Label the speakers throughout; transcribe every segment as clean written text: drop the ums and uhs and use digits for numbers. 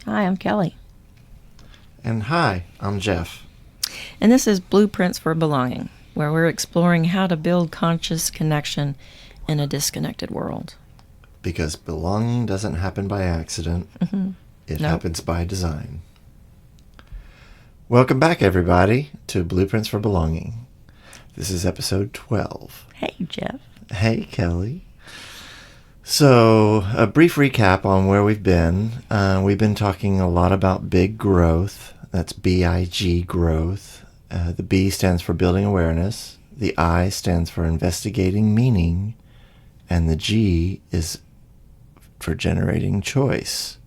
Speaker 1: Hi, I'm Kelly.
Speaker 2: And hi, I'm Geoff.
Speaker 1: And this is Blueprints for Belonging, where we're exploring how to build conscious connection in a disconnected world.
Speaker 2: Because belonging doesn't happen by accident. It happens by design. Welcome back, everybody, to Blueprints for Belonging. This is episode 12.
Speaker 1: Hey, Geoff.
Speaker 2: Hey, Kelly. So, a brief recap on where we've been. We've been talking a lot about big growth. That's B-I-G, growth. The B stands for building awareness. The I stands for investigating meaning. And the G is for generating choice.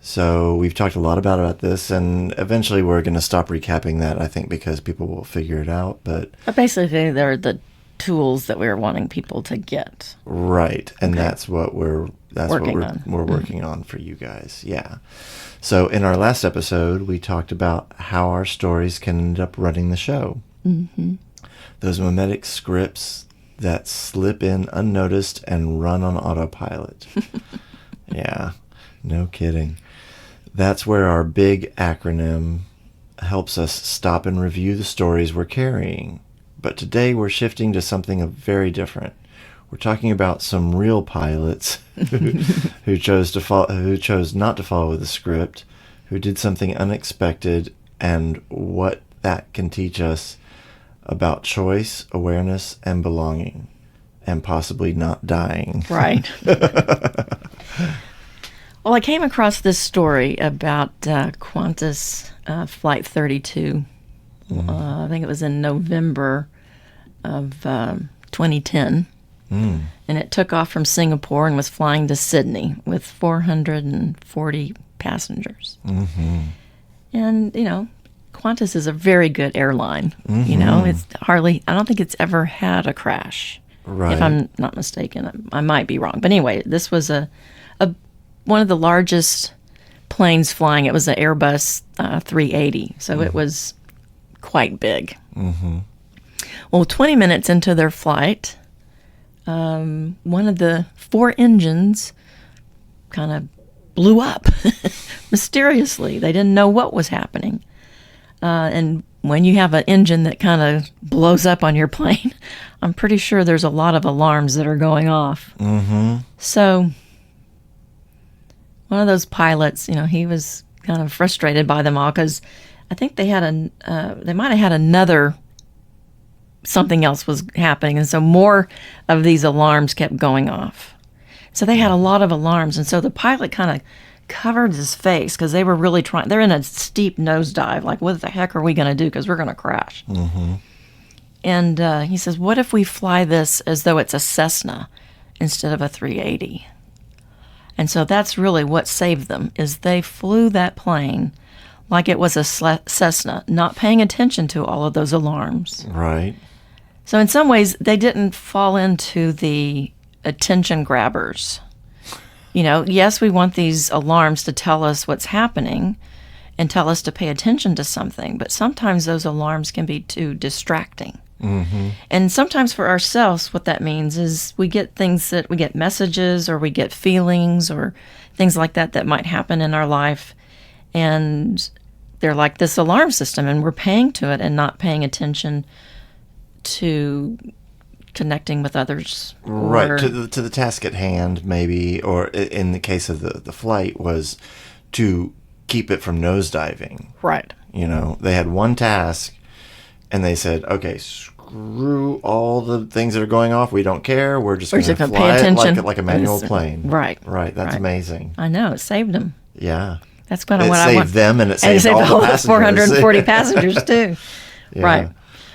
Speaker 2: So we've talked a lot about this, and eventually we're going to stop recapping that, I think, because people will figure it out. But
Speaker 1: basically, they're the tools that we're wanting people to get.
Speaker 2: Right, and
Speaker 1: Okay.
Speaker 2: that's what we're
Speaker 1: Working
Speaker 2: on for you guys. Yeah. So in our last episode, we talked about how our stories can end up running the show.
Speaker 1: Mm-hmm.
Speaker 2: Those mimetic scripts that slip in unnoticed and run on autopilot. Yeah, no kidding. That's where our big acronym helps us stop and review the stories we're carrying. But today we're shifting to something very different. We're talking about some real pilots who chose not to follow the script, who did something unexpected, and what that can teach us about choice, awareness, and belonging, and possibly not dying.
Speaker 1: Right. Well, I came across this story about Qantas Flight 32. I think it was in November of 2010. And it took off from Singapore and was flying to Sydney with 440 passengers.
Speaker 2: Mm-hmm.
Speaker 1: And, Qantas is a very good airline.
Speaker 2: Mm-hmm.
Speaker 1: It's I don't think it's ever had a crash.
Speaker 2: Right.
Speaker 1: If I'm not mistaken. I might be wrong. But anyway, this was one of the largest planes flying. It was an Airbus 380. So it was quite big.
Speaker 2: Mm-hmm.
Speaker 1: Well, 20 minutes into their flight, one of the four engines kind of blew up mysteriously. They didn't know what was happening. And when you have an engine that kind of blows up on your plane, I'm pretty sure there's a lot of alarms that are going off.
Speaker 2: Mm-hmm.
Speaker 1: So one of those pilots, he was kind of frustrated by them all because I think they might have had another, something else was happening. And so more of these alarms kept going off. So they had a lot of alarms. And so the pilot kind of covered his face because they were really they're in a steep nosedive. Like, what the heck are we going to do? Because we're going to crash.
Speaker 2: Mm-hmm.
Speaker 1: And he says, what if we fly this as though it's a Cessna instead of a 380? And so that's really what saved them, is they flew that plane like it was a Cessna, not paying attention to all of those alarms.
Speaker 2: Right.
Speaker 1: So in some ways, they didn't fall into the attention grabbers. Yes, we want these alarms to tell us what's happening and tell us to pay attention to something, but sometimes those alarms can be too distracting.
Speaker 2: Mm-hmm.
Speaker 1: And sometimes for ourselves, what that means is we get messages or we get feelings or things like that might happen in our life. And they're like this alarm system, and we're paying to it and not paying attention to connecting with others.
Speaker 2: Right, to the task at hand, maybe, or in the case of the flight, was to keep it from nosediving.
Speaker 1: Right.
Speaker 2: They had one task, and they said, okay, screw all the things that are going off. We don't care. We're just going to fly
Speaker 1: pay attention.
Speaker 2: it like a manual plane.
Speaker 1: Right.
Speaker 2: Right. That's amazing.
Speaker 1: I know. It saved them.
Speaker 2: Yeah.
Speaker 1: That's kind of what I want.
Speaker 2: It saved them, and it saved all the passengers.
Speaker 1: 440 passengers, too.
Speaker 2: Yeah.
Speaker 1: Right.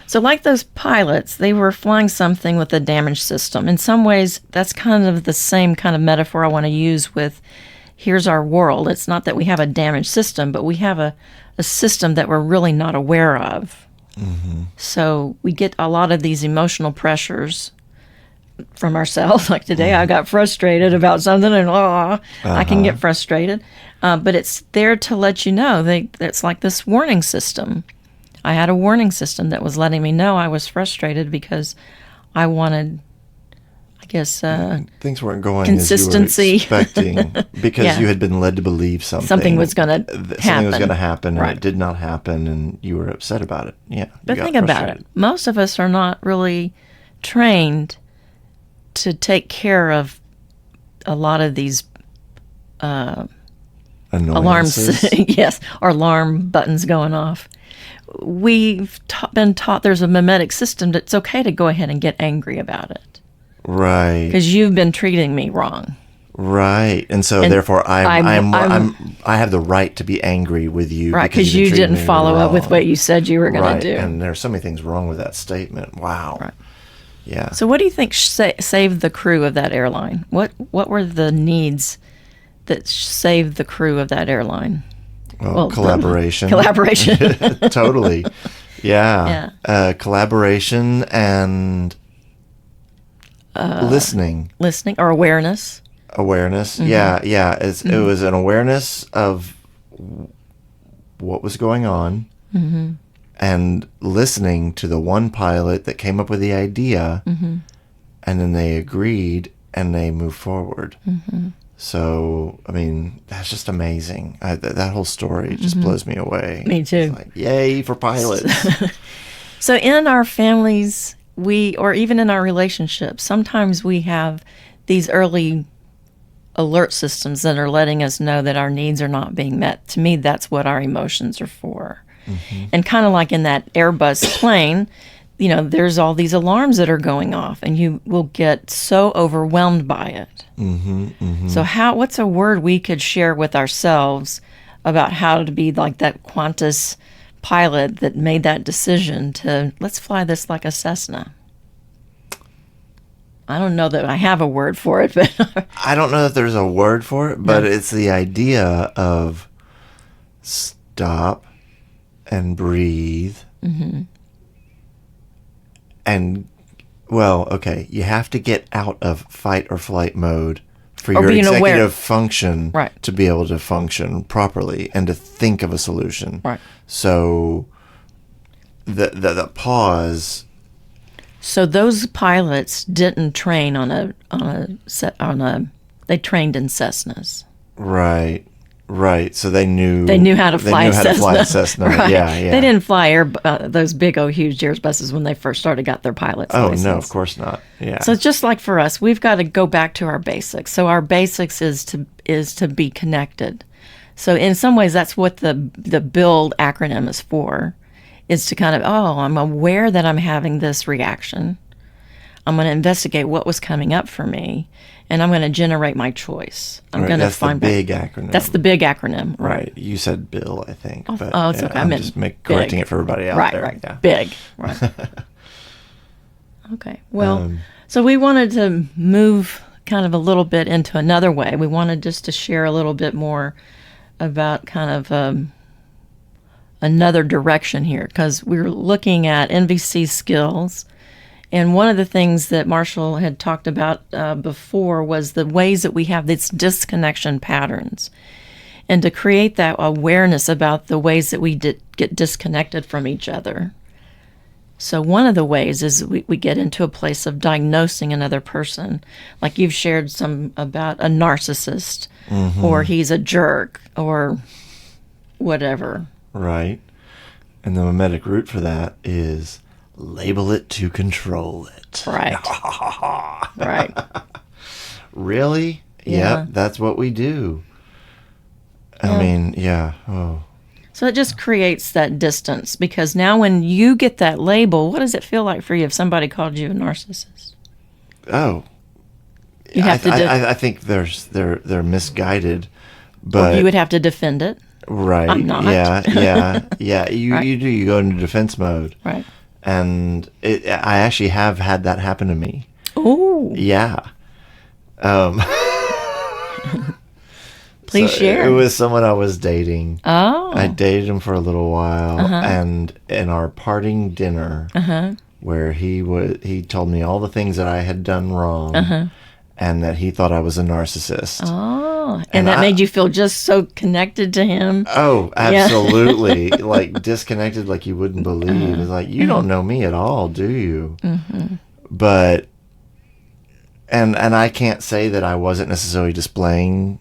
Speaker 1: So like those pilots, they were flying something with a damaged system. In some ways, that's kind of the same kind of metaphor I want to use with here's our world. It's not that we have a damaged system, but we have a system that we're really not aware of.
Speaker 2: Mm-hmm.
Speaker 1: So we get a lot of these emotional pressures from ourselves. Like today, I got frustrated about something, and I can get frustrated. But it's there to let you know. It's like this warning system. I had a warning system that was letting me know I was frustrated because I wanted, guess,
Speaker 2: things weren't going
Speaker 1: consistency.
Speaker 2: as you were expecting because
Speaker 1: Yeah.
Speaker 2: you had been led to believe something.
Speaker 1: Something was going to
Speaker 2: Something
Speaker 1: happen.
Speaker 2: was going to happen, and
Speaker 1: Right.
Speaker 2: it did not happen, and you were upset about it. Yeah.
Speaker 1: But
Speaker 2: you got
Speaker 1: think about it.
Speaker 2: frustrated.
Speaker 1: Most of us are not really trained to take care of a lot of these alarms.
Speaker 2: Annoyances.
Speaker 1: Yes, or alarm buttons going off. We've been taught there's a mimetic system that it's okay to go ahead and get angry about it
Speaker 2: Right.
Speaker 1: because you've been treating me wrong.
Speaker 2: Right. And so
Speaker 1: And
Speaker 2: therefore I
Speaker 1: I'm-
Speaker 2: have the right to be angry with you.
Speaker 1: Right, because you
Speaker 2: you've been treating
Speaker 1: didn't
Speaker 2: me
Speaker 1: follow up with
Speaker 2: wrong.
Speaker 1: what you said you were going
Speaker 2: Right.
Speaker 1: to do.
Speaker 2: And there's so many things wrong with that statement. Wow.
Speaker 1: Right.
Speaker 2: Yeah.
Speaker 1: So what do you think saved the crew of that airline? What were the needs that saved the crew of that airline?
Speaker 2: Well, collaboration.
Speaker 1: Collaboration.
Speaker 2: Totally. Yeah. Collaboration and listening.
Speaker 1: Listening or awareness.
Speaker 2: Awareness.
Speaker 1: Mm-hmm.
Speaker 2: Yeah. It was an awareness of what was going on
Speaker 1: Mm-hmm.
Speaker 2: and listening to the one pilot that came up with the idea,
Speaker 1: Mm-hmm.
Speaker 2: and then they agreed and they moved forward.
Speaker 1: Mm-hmm.
Speaker 2: So, I mean, that's just amazing. That whole story just blows me away.
Speaker 1: Me too.
Speaker 2: It's like, yay for pilots.
Speaker 1: So in our families, or even in our relationships, sometimes we have these early alert systems that are letting us know that our needs are not being met. To me, that's what our emotions are for. Mm-hmm. And kind of like in that Airbus plane, there's all these alarms that are going off, and you will get so overwhelmed by it.
Speaker 2: Mm-hmm, mm-hmm.
Speaker 1: So what's a word we could share with ourselves about how to be like that Qantas pilot that made that decision to, let's fly this like a Cessna? I don't know that I have a word for it, but
Speaker 2: I don't know that there's a word for it, but it's the idea of stop and breathe.
Speaker 1: Mm-hmm.
Speaker 2: And, well, okay, you have to get out of fight or flight mode for
Speaker 1: Or
Speaker 2: your
Speaker 1: being
Speaker 2: executive
Speaker 1: aware.
Speaker 2: function
Speaker 1: Right.
Speaker 2: to be able to function properly and to think of a solution.
Speaker 1: Right.
Speaker 2: So the pause.
Speaker 1: So those pilots didn't train they trained in Cessnas.
Speaker 2: Right. So they knew
Speaker 1: how to fly a Cessna. Right.
Speaker 2: Yeah.
Speaker 1: They didn't fly those big huge Airbus's when they first got their pilot's
Speaker 2: Oh
Speaker 1: license.
Speaker 2: no, of course not. Yeah.
Speaker 1: So it's just like for us, we've got to go back to our basics. So our basics is to be connected. So in some ways, that's what the BUILD acronym is for, is to kind of, I'm aware that I'm having this reaction. I'm going to investigate what was coming up for me, and I'm going to generate my choice. I'm
Speaker 2: Right,
Speaker 1: going to
Speaker 2: that's
Speaker 1: find
Speaker 2: the big acronym.
Speaker 1: That's the big acronym,
Speaker 2: Right. You said Bill, I think. But
Speaker 1: it's okay. I
Speaker 2: I'm
Speaker 1: meant
Speaker 2: just correcting
Speaker 1: big.
Speaker 2: it for everybody out
Speaker 1: Right,
Speaker 2: there.
Speaker 1: right.
Speaker 2: Yeah.
Speaker 1: Big. Right. Okay. Well, so we wanted to move kind of a little bit into another way. We wanted just to share a little bit more about kind of another direction here, because we're looking at NVC skills. And one of the things that Marshall had talked about before was the ways that we have these disconnection patterns. And to create that awareness about the ways that we get disconnected from each other. So one of the ways is we get into a place of diagnosing another person. Like you've shared some about a narcissist, or he's a jerk, or whatever.
Speaker 2: Right. And the mimetic root for that is label it to control it.
Speaker 1: Right. Right.
Speaker 2: Really?
Speaker 1: Yeah.
Speaker 2: Yep, that's what we do. I mean, yeah. Oh.
Speaker 1: So it just creates that distance, because now when you get that label, what does it feel like for you if somebody called you a narcissist?
Speaker 2: Oh.
Speaker 1: You have
Speaker 2: I think they're misguided, but
Speaker 1: you would have to defend it.
Speaker 2: right.
Speaker 1: I'm not.
Speaker 2: Yeah. You
Speaker 1: Right.
Speaker 2: you do. You go into defense mode,
Speaker 1: Right.
Speaker 2: and I actually have had that happen to me.
Speaker 1: Oh,
Speaker 2: Yeah.
Speaker 1: please
Speaker 2: So
Speaker 1: share.
Speaker 2: It was someone I was dating.
Speaker 1: Oh.
Speaker 2: I dated him for a little while, and in our parting dinner, where he told me all the things that I had done wrong, and that he thought I was a narcissist.
Speaker 1: Oh, and
Speaker 2: And
Speaker 1: that
Speaker 2: I-
Speaker 1: made you feel just so connected to him.
Speaker 2: Oh, absolutely. Like disconnected like you wouldn't believe. It's like, you don't know me at all, do you? But And I can't say that I wasn't necessarily displaying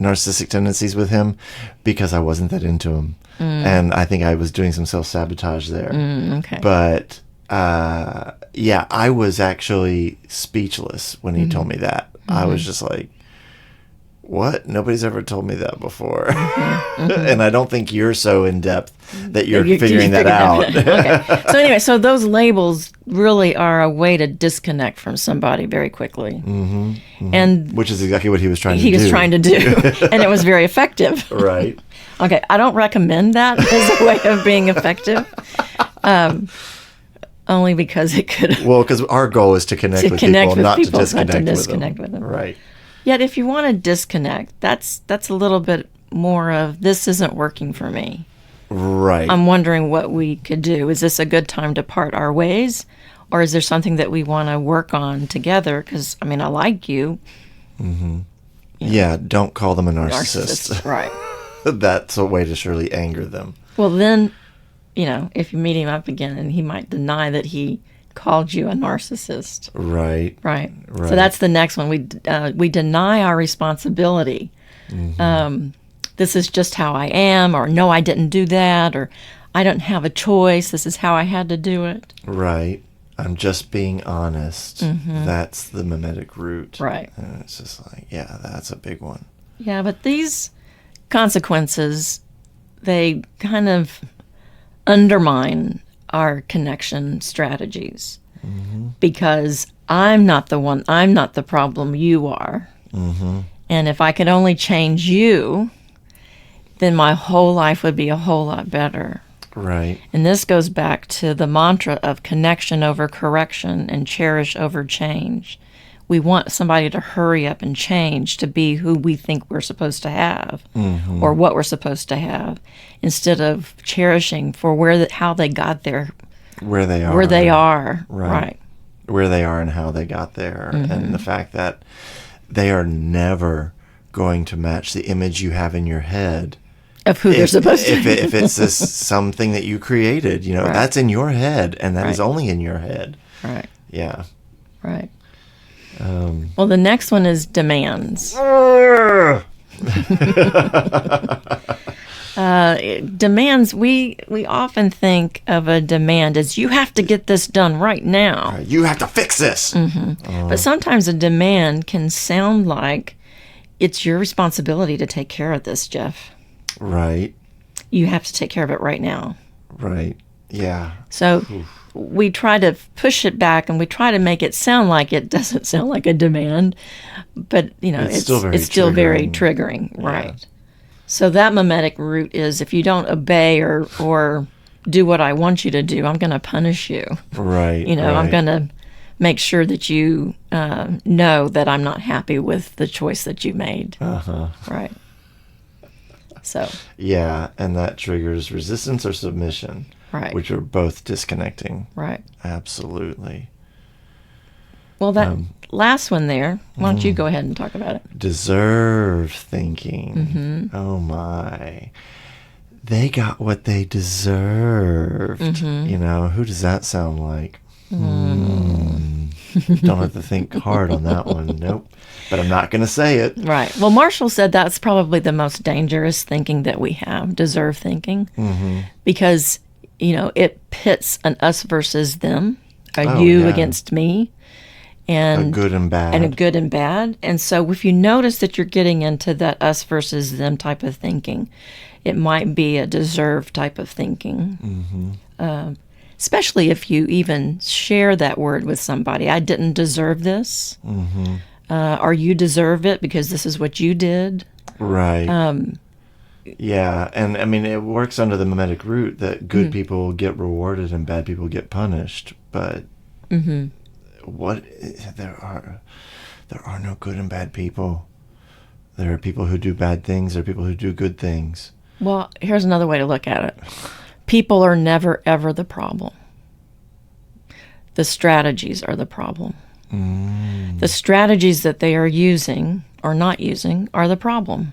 Speaker 2: narcissistic tendencies with him because I wasn't that into him. And I think I was doing some self-sabotage there.
Speaker 1: Okay.
Speaker 2: But, yeah, I was actually speechless when he told me that. I was just like, what? Nobody's ever told me that before. And I don't think you're so in depth that you're figuring that out.
Speaker 1: Okay. So anyway, so those labels really are a way to disconnect from somebody very quickly. And
Speaker 2: Which is exactly what he was trying to do.
Speaker 1: he was trying to do. And it was very effective.
Speaker 2: Right.
Speaker 1: Okay. I don't recommend that as a way of being effective. Only because it could.
Speaker 2: Well, because our goal is to connect with people, not to disconnect
Speaker 1: with them.
Speaker 2: Right.
Speaker 1: Yet, if you want to disconnect, that's a little bit more of this isn't working for me.
Speaker 2: Right.
Speaker 1: I'm wondering what we could do. Is this a good time to part our ways, or is there something that we want to work on together? Because I like you.
Speaker 2: Yeah. Don't call them a narcissist.
Speaker 1: Right.
Speaker 2: That's a way to surely anger them.
Speaker 1: Well, then, if you meet him up again, and he might deny that he called you a narcissist.
Speaker 2: Right.
Speaker 1: Right. So that's the next one. We deny our responsibility. This is just how I am, or no, I didn't do that, or I don't have a choice. This is how I had to do it.
Speaker 2: Right. I'm just being honest. That's the mimetic root.
Speaker 1: Right.
Speaker 2: And it's just like, yeah, that's a big one.
Speaker 1: Yeah, but these consequences, they kind of undermine our connection strategies because I'm not the problem, you are. And if I could only change you, then my whole life would be a whole lot better.
Speaker 2: Right.
Speaker 1: And this goes back to the mantra of connection over correction and cherish over change. We want somebody to hurry up and change to be who we think we're supposed to have or what we're supposed to have, instead of cherishing for how they got there.
Speaker 2: Where they are.
Speaker 1: Right.
Speaker 2: Where they are and how they got there. And the fact that they are never going to match the image you have in your head
Speaker 1: of who they're supposed to be.
Speaker 2: If it's something that you created,
Speaker 1: Right.
Speaker 2: that's in your head, and that is
Speaker 1: Right.
Speaker 2: only in your head.
Speaker 1: Right.
Speaker 2: Yeah.
Speaker 1: Right. Well, the next one is demands. Demands, we often think of a demand as you have to get this done right now.
Speaker 2: You have to fix this.
Speaker 1: But sometimes a demand can sound like it's your responsibility to take care of this, Geoff.
Speaker 2: Right.
Speaker 1: You have to take care of it right now.
Speaker 2: Right. Yeah.
Speaker 1: So we try to push it back, and we try to make it sound like it doesn't sound like a demand, but it's still very triggering.
Speaker 2: Yeah.
Speaker 1: Right. So that mimetic root is, if you don't obey or do what I want you to do, I'm going to punish you.
Speaker 2: Right.
Speaker 1: I'm going to make sure that you know that I'm not happy with the choice that you made. Right. So.
Speaker 2: Yeah, and that triggers resistance or submission.
Speaker 1: Right.
Speaker 2: Which are both disconnecting.
Speaker 1: Right.
Speaker 2: Absolutely.
Speaker 1: Well, that last one there, why don't you go ahead and talk about it?
Speaker 2: Deserve thinking. Oh, my. They got what they deserved. Who does that sound like? Don't have to think hard on that one. Nope. But I'm not going to say it.
Speaker 1: Right. Well, Marshall said that's probably the most dangerous thinking that we have, deserve thinking, because it pits an us versus them, you against me, and
Speaker 2: a good and bad.
Speaker 1: And so if you notice that you're getting into that us versus them type of thinking, it might be a deserve type of thinking. Especially if you even share that word with somebody. I didn't deserve this. Or you deserve it because this is what you did.
Speaker 2: Right. Yeah, and I mean, it works under the mimetic root that good people get rewarded and bad people get punished. But what there are no good and bad people. There are people who do bad things. There are people who do good things.
Speaker 1: Well, here's another way to look at it. People are never, ever the problem. The strategies are the problem. The strategies that they are using or not using are the problem.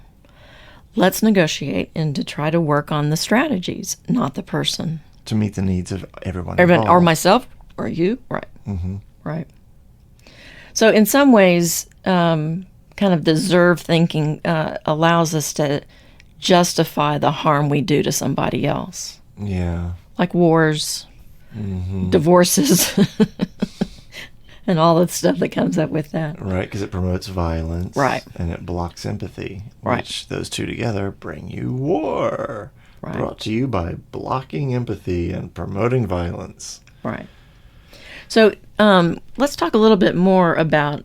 Speaker 1: Let's negotiate and to try to work on the strategies, not the person.
Speaker 2: To meet the needs of everyone involved.
Speaker 1: Or myself, or you. Right. Right. So in some ways, kind of deserve thinking allows us to justify the harm we do to somebody else.
Speaker 2: Yeah.
Speaker 1: Like wars, divorces, and all the stuff that comes up with that.
Speaker 2: Right, because it promotes violence.
Speaker 1: Right.
Speaker 2: And it blocks empathy.
Speaker 1: Right.
Speaker 2: Which those two together bring you war.
Speaker 1: Right.
Speaker 2: Brought to you by blocking empathy and promoting violence.
Speaker 1: Right. So let's talk a little bit more about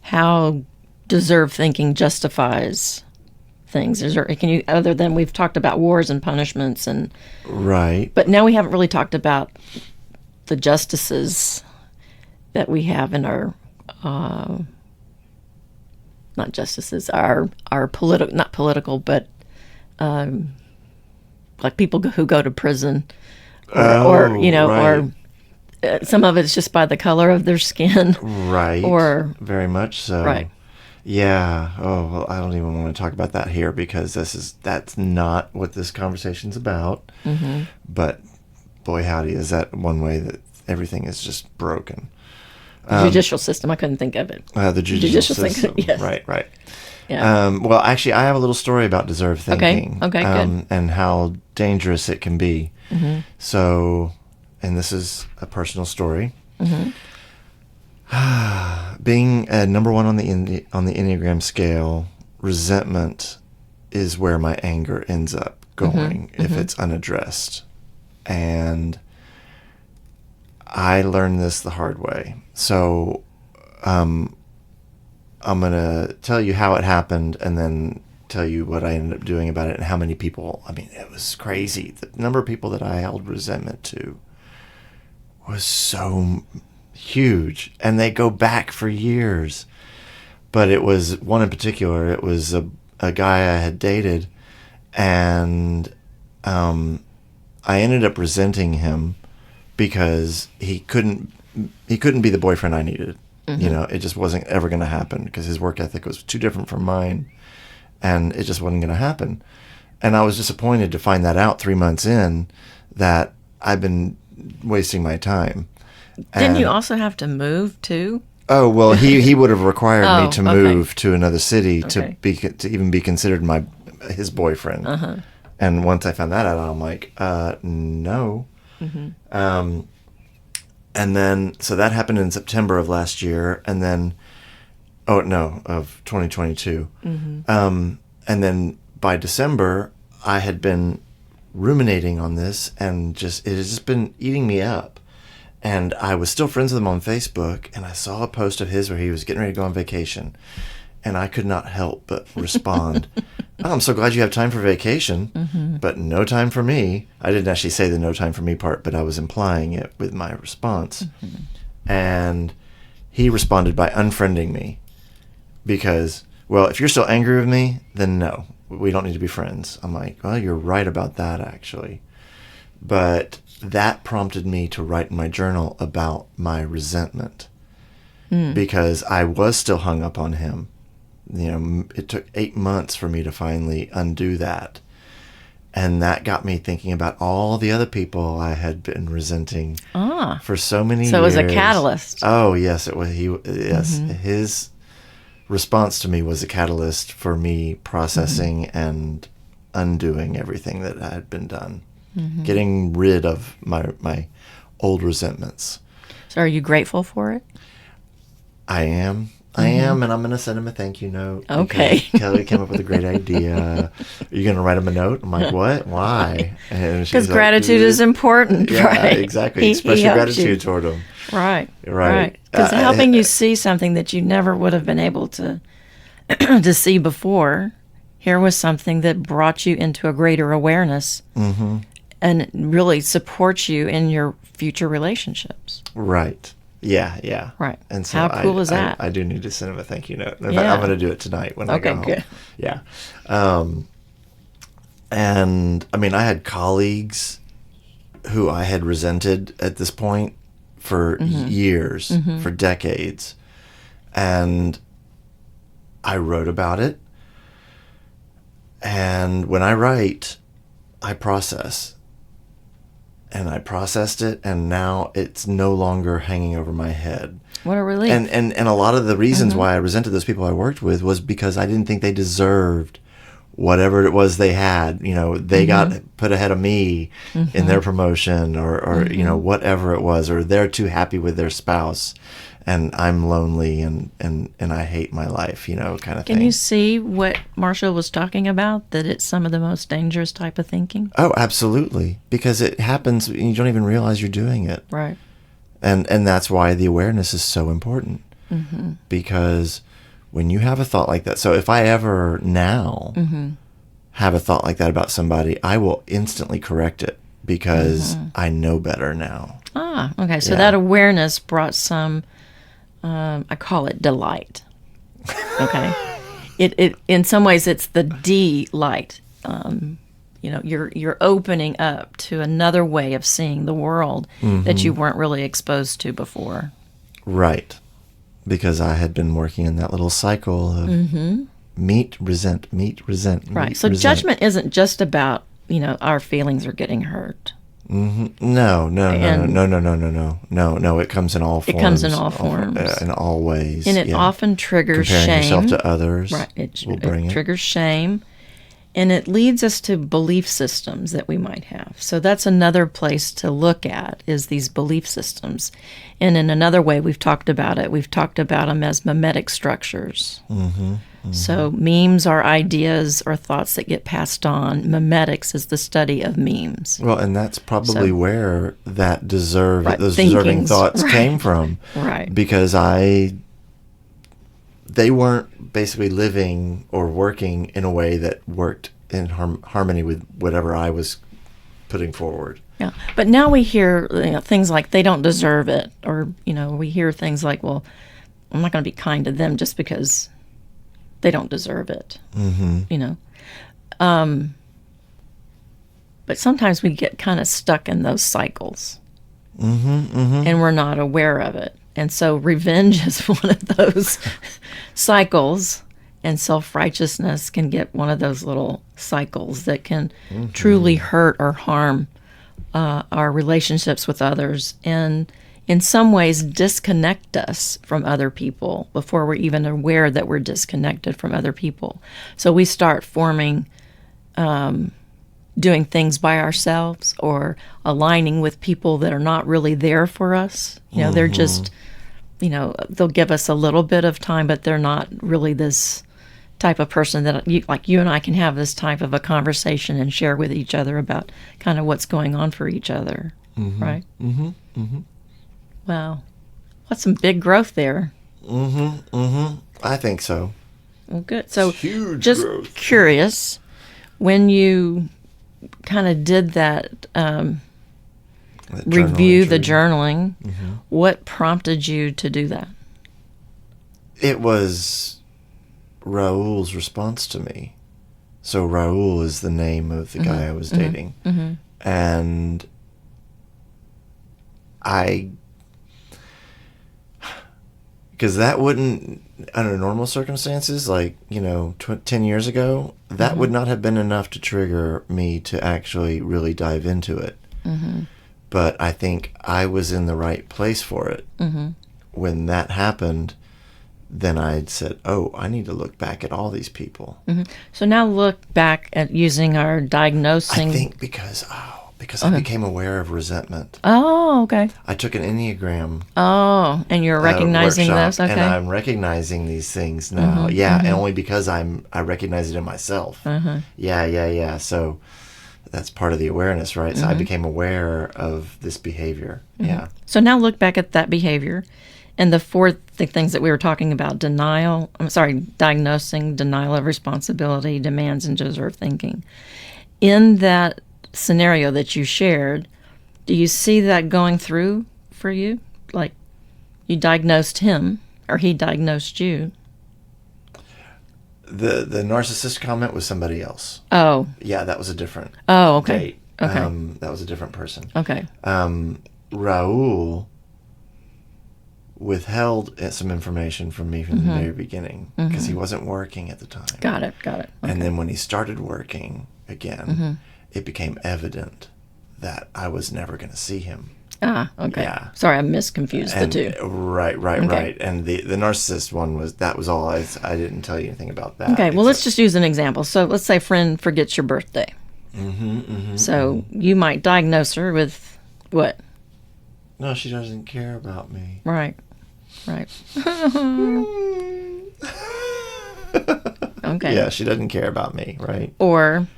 Speaker 1: how deserved thinking justifies things. Other than we've talked about wars and punishments
Speaker 2: right,
Speaker 1: but now we haven't really talked about the justices that we have in our not justices, our political, not political, but like people who go to prison, or
Speaker 2: right.
Speaker 1: some of it's just by the color of their skin,
Speaker 2: right,
Speaker 1: or
Speaker 2: very much so,
Speaker 1: right.
Speaker 2: Yeah. Oh, well, I don't even want to talk about that here because that's not what this conversation's about. Mm-hmm. But boy, howdy, is that one way that everything is just broken.
Speaker 1: The judicial system, I couldn't think of it.
Speaker 2: The judicial system.
Speaker 1: Yes.
Speaker 2: Right.
Speaker 1: Yeah.
Speaker 2: Well, actually, I have a little story about deserved thinking.
Speaker 1: Okay, good.
Speaker 2: And how dangerous it can be.
Speaker 1: Mm-hmm.
Speaker 2: So, and this is a personal story.
Speaker 1: Mm-hmm.
Speaker 2: Being number one on the Enneagram scale, resentment is where my anger ends up going if it's unaddressed. And I learned this the hard way. So I'm going to tell you how it happened and then tell you what I ended up doing about it and how many people. I mean, it was crazy. The number of people that I held resentment to was so huge, and they go back for years. But it was one in particular. It was a guy I had dated, and I ended up resenting him because he couldn't be the boyfriend I needed. You know, it just wasn't ever going to happen because his work ethic was too different from mine, and it just wasn't going to happen. And I was disappointed to find that out 3 months in, that I've been wasting my time.
Speaker 1: Didn't you also have to move too?
Speaker 2: Oh, well, he would have required me to
Speaker 1: okay.
Speaker 2: move to another city
Speaker 1: Okay.
Speaker 2: to even be considered his boyfriend.
Speaker 1: Uh-huh.
Speaker 2: And once I found that out, I'm like, no. And then, so that happened in September of last year, and then, of 2022. And then by December, I had been ruminating on this, and it has just been eating me up. And I was still friends with him on Facebook, and I saw a post of his where he was getting ready to go on vacation. And I could not help but respond, "Oh, I'm so glad you have time for vacation, but no time for me." I didn't actually say the no time for me part, but I was implying it with my response. And he responded by unfriending me because, well, if you're still angry with me, then no, we don't need to be friends. I'm like, well, you're right about that, actually. But that prompted me to write in my journal about my resentment because I was still hung up on him. You know, it took 8 months for me to finally undo that. And that got me thinking about all the other people I had been resenting for so many years.
Speaker 1: So it was a catalyst.
Speaker 2: Oh, yes, it was. His response to me was a catalyst for me processing and undoing everything that had been done. Getting rid of my old resentments. So
Speaker 1: are you grateful for it?
Speaker 2: I am, and I'm going to send him a thank you note.
Speaker 1: Okay.
Speaker 2: Kelly came up with a great idea. Are you going to write him a note? I'm like, what? Why?
Speaker 1: Because gratitude is important,
Speaker 2: yeah,
Speaker 1: right?
Speaker 2: Exactly. Express your gratitude toward him.
Speaker 1: Right.
Speaker 2: Right.
Speaker 1: Because helping you see something that you never would have been able to to see before, here was something that brought you into a greater awareness and really supports you in your future relationships.
Speaker 2: Right. Yeah.
Speaker 1: Right.
Speaker 2: And so
Speaker 1: how cool is that?
Speaker 2: I do need to send him a thank you note. In fact, I'm going to do it tonight when I go home.
Speaker 1: Good.
Speaker 2: Yeah. And I mean, I had colleagues who I had resented at this point for years, for decades. And I wrote about it. And when I write, I process. and I processed it, and now it's no longer hanging over my head.
Speaker 1: What a relief.
Speaker 2: And a lot of the reasons why I resented those people I worked with was because I didn't think they deserved whatever it was they had. You know, they got put ahead of me in their promotion, or you know, whatever it was, or they're too happy with their spouse, and I'm lonely and I hate my life, you know, kind of thing.
Speaker 1: Can you see what Marshall was talking about, that it's some of the most dangerous type of thinking?
Speaker 2: Oh, absolutely. Because it happens and you don't even realize you're doing it.
Speaker 1: Right.
Speaker 2: And that's why the awareness is so important. Because when you have a thought like that, so if I ever now have a thought like that about somebody, I will instantly correct it because I know better now.
Speaker 1: Ah, okay. So that awareness brought some, I call it delight. Okay. It in some ways it's the delight. You know, you're opening up to another way of seeing the world that you weren't really exposed to before.
Speaker 2: Right. Because I had been working in that little cycle of meet, resent, resent.
Speaker 1: Right. So judgment isn't just about, you know, our feelings are getting hurt.
Speaker 2: No. It comes in all forms.
Speaker 1: It comes in all forms.
Speaker 2: In all ways.
Speaker 1: And it often triggers
Speaker 2: Comparing
Speaker 1: shame.
Speaker 2: yourself to others.
Speaker 1: Right. It
Speaker 2: bring
Speaker 1: triggers shame. And it leads us to belief systems that we might have. So that's another place to look at, is these belief systems. And in another way, we've talked about it. We've talked about them as mimetic structures. So memes are ideas or thoughts that get passed on. Mimetics is the study of memes.
Speaker 2: Well, and that's probably where that deserving
Speaker 1: thinkings,
Speaker 2: thoughts came from.
Speaker 1: Right.
Speaker 2: Because they weren't basically living or working in a way that worked in harmony with whatever I was putting forward.
Speaker 1: Yeah, but now we hear things like they don't deserve it, or we hear things like, well, I'm not going to be kind to them just because they don't deserve it. But sometimes we get kind of stuck in those cycles, and we're not aware of it. And so revenge is one of those cycles, and self-righteousness can get one of those little cycles that can truly hurt or harm our relationships with others, and in some ways disconnect us from other people before we're even aware that we're disconnected from other people. So we start forming, doing things by ourselves, or aligning with people that are not really there for us. They're just, they'll give us a little bit of time, but they're not really this type of person that you and I can have this type of a conversation and share with each other about kind of what's going on for each other. Right? Wow. What's some big growth there?
Speaker 2: I think so.
Speaker 1: Well, good. So
Speaker 2: Huge
Speaker 1: just
Speaker 2: growth.
Speaker 1: Curious, when you kind of did that review, the journaling, what prompted you to do that?
Speaker 2: It was Raul's response to me. So Raul is the name of the guy I was dating. And because that wouldn't, under normal circumstances, like, 10 years ago, that would not have been enough to trigger me to actually really dive into it. But I think I was in the right place for it. When that happened, then I said, oh, I need to look back at all these people.
Speaker 1: So now look back at using our diagnosing.
Speaker 2: I think because I became aware of resentment.
Speaker 1: Oh, okay.
Speaker 2: I took an Enneagram.
Speaker 1: Oh, and you're recognizing
Speaker 2: workshop,
Speaker 1: this? Okay.
Speaker 2: And I'm recognizing these things now. And only because I recognize it in myself. Yeah. So that's part of the awareness, right? So I became aware of this behavior. Yeah.
Speaker 1: So now look back at that behavior. And the things that we were talking about, diagnosing, denial of responsibility, demands, and deserved thinking. In that scenario that you shared, do you see that going through for you? Like, you diagnosed him, or he diagnosed you?
Speaker 2: The narcissist comment was somebody else.
Speaker 1: Oh.
Speaker 2: Yeah, that was a different
Speaker 1: okay.
Speaker 2: date.
Speaker 1: Okay.
Speaker 2: That was a different person.
Speaker 1: Okay.
Speaker 2: Raul withheld some information from me from the very beginning because he wasn't working at the time.
Speaker 1: Got it. Okay.
Speaker 2: And then when he started working again, it became evident that I was never going to see him.
Speaker 1: Ah, okay.
Speaker 2: Yeah.
Speaker 1: Sorry, I misconfused the two.
Speaker 2: Right. And the narcissist one was all. I didn't tell you anything about that.
Speaker 1: Okay, well, let's just use an example. So let's say a friend forgets your birthday. So you might diagnose her with what?
Speaker 2: No, she doesn't care about me.
Speaker 1: Right. Okay.
Speaker 2: Yeah, she doesn't care about me, right?
Speaker 1: Or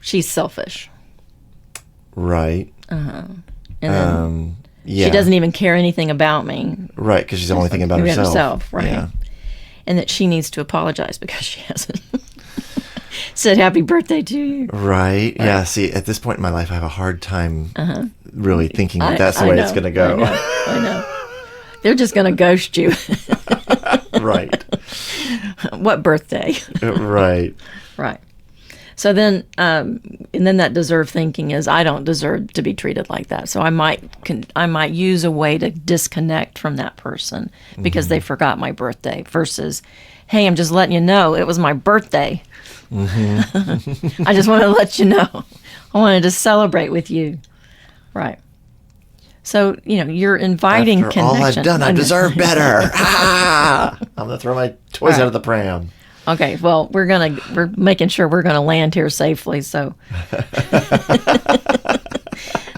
Speaker 1: she's selfish.
Speaker 2: Right.
Speaker 1: And then
Speaker 2: yeah.
Speaker 1: she doesn't even care anything about me.
Speaker 2: Right, because she's only thinking about herself.
Speaker 1: Right.
Speaker 2: Yeah.
Speaker 1: And that she needs to apologize because she hasn't said happy birthday to you.
Speaker 2: Right. Yeah. See, at this point in my life, I have a hard time really thinking that that's the way it's going to go.
Speaker 1: I know. They're just going to ghost you.
Speaker 2: Right.
Speaker 1: What birthday?
Speaker 2: Right.
Speaker 1: Right. So then, and then that deserve thinking is, I don't deserve to be treated like that. So I might use a way to disconnect from that person because they forgot my birthday versus, hey, I'm just letting you know it was my birthday. I just want to let you know. I wanted to celebrate with you. Right. So, you're inviting
Speaker 2: After
Speaker 1: connection.
Speaker 2: all I've done, I deserve better. I'm going to throw my toys out of the pram.
Speaker 1: Okay, well, we're making sure we're gonna land here safely. So we're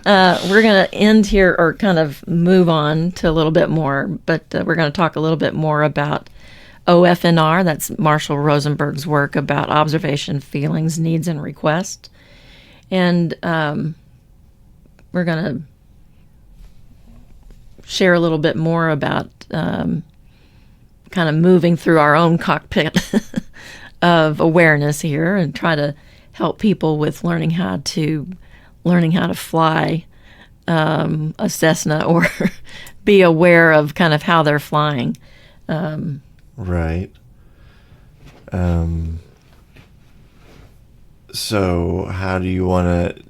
Speaker 1: gonna end here, or kind of move on to a little bit more. But we're gonna talk a little bit more about OFNR. That's Marshall Rosenberg's work about observation, feelings, needs, and requests. And we're gonna share a little bit more about kind of moving through our own cockpit of awareness here and try to help people with learning how to fly a Cessna or be aware of kind of how they're flying.
Speaker 2: Right. So how do you want to...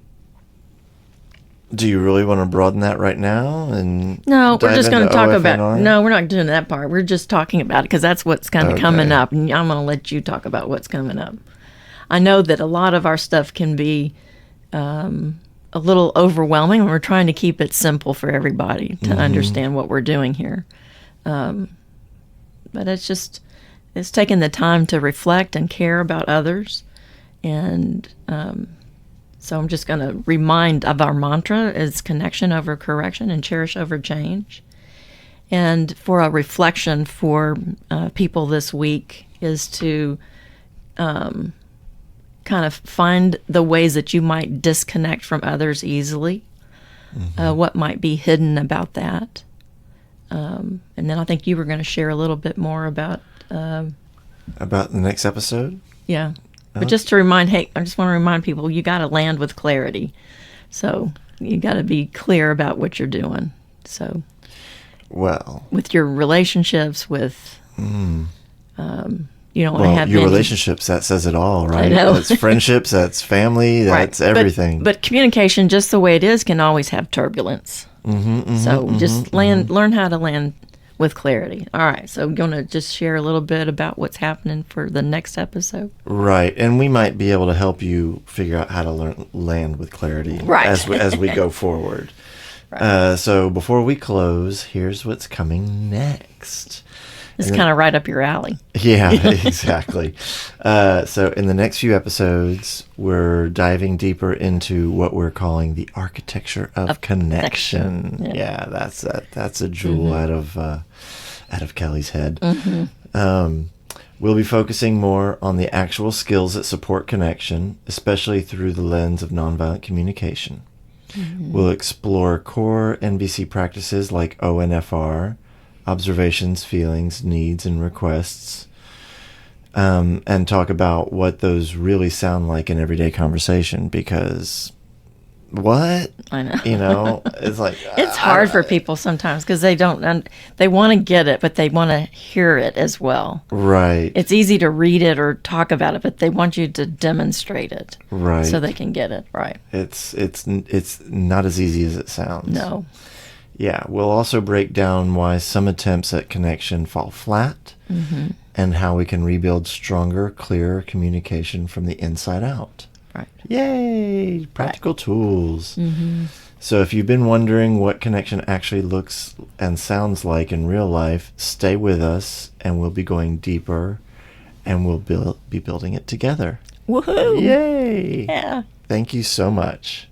Speaker 2: Do you really want to broaden that right now?
Speaker 1: No, we're just going to talk about...
Speaker 2: OFNR?
Speaker 1: No, we're not doing that part. We're just talking about it because that's what's kind of coming up. And I'm going to let you talk about what's coming up. I know that a lot of our stuff can be a little overwhelming, and we're trying to keep it simple for everybody to understand what we're doing here. But it's taking the time to reflect and care about others. And... So I'm just going to remind of our mantra is connection over correction and cherish over change. And for a reflection for people this week is to kind of find the ways that you might disconnect from others easily. What might be hidden about that. And then I think you were going to share a little bit more about...
Speaker 2: About the next episode?
Speaker 1: Yeah. But just to remind, I just want to remind people, you got to land with clarity. So you got to be clear about what you're doing. So,
Speaker 2: well,
Speaker 1: with your relationships, with you don't want to have
Speaker 2: your relationships. That says it all, right?
Speaker 1: I know.
Speaker 2: That's friendships. That's family. That's everything.
Speaker 1: But communication, just the way it is, can always have turbulence. So just learn how to land with clarity. All right, so I'm going to just share a little bit about what's happening for the next episode.
Speaker 2: Right, and we might be able to help you figure out how to land with clarity as we go forward. Right. So before we close, here's what's coming next.
Speaker 1: It's kind of right up your alley.
Speaker 2: Yeah, exactly. So in the next few episodes, we're diving deeper into what we're calling the architecture of connection. Yeah, that's a jewel out of Kelly's head. We'll be focusing more on the actual skills that support connection, especially through the lens of nonviolent communication. We'll explore core NVC practices like ONFR, observations, feelings, needs, and requests, and talk about what those really sound like in everyday conversation, because what?
Speaker 1: I know.
Speaker 2: It's like...
Speaker 1: It's hard for people sometimes because they don't... They want to get it, but they want to hear it as well.
Speaker 2: Right.
Speaker 1: It's easy to read it or talk about it, but they want you to demonstrate it.
Speaker 2: Right.
Speaker 1: So they can get it. Right.
Speaker 2: It's not as easy as it sounds.
Speaker 1: No.
Speaker 2: Yeah, we'll also break down why some attempts at connection fall flat and how we can rebuild stronger, clearer communication from the inside out.
Speaker 1: Right.
Speaker 2: Yay! Practical tools. So if you've been wondering what connection actually looks and sounds like in real life, stay with us and we'll be going deeper and we'll be building it together.
Speaker 1: Woohoo!
Speaker 2: Yay!
Speaker 1: Yeah.
Speaker 2: Thank you so much.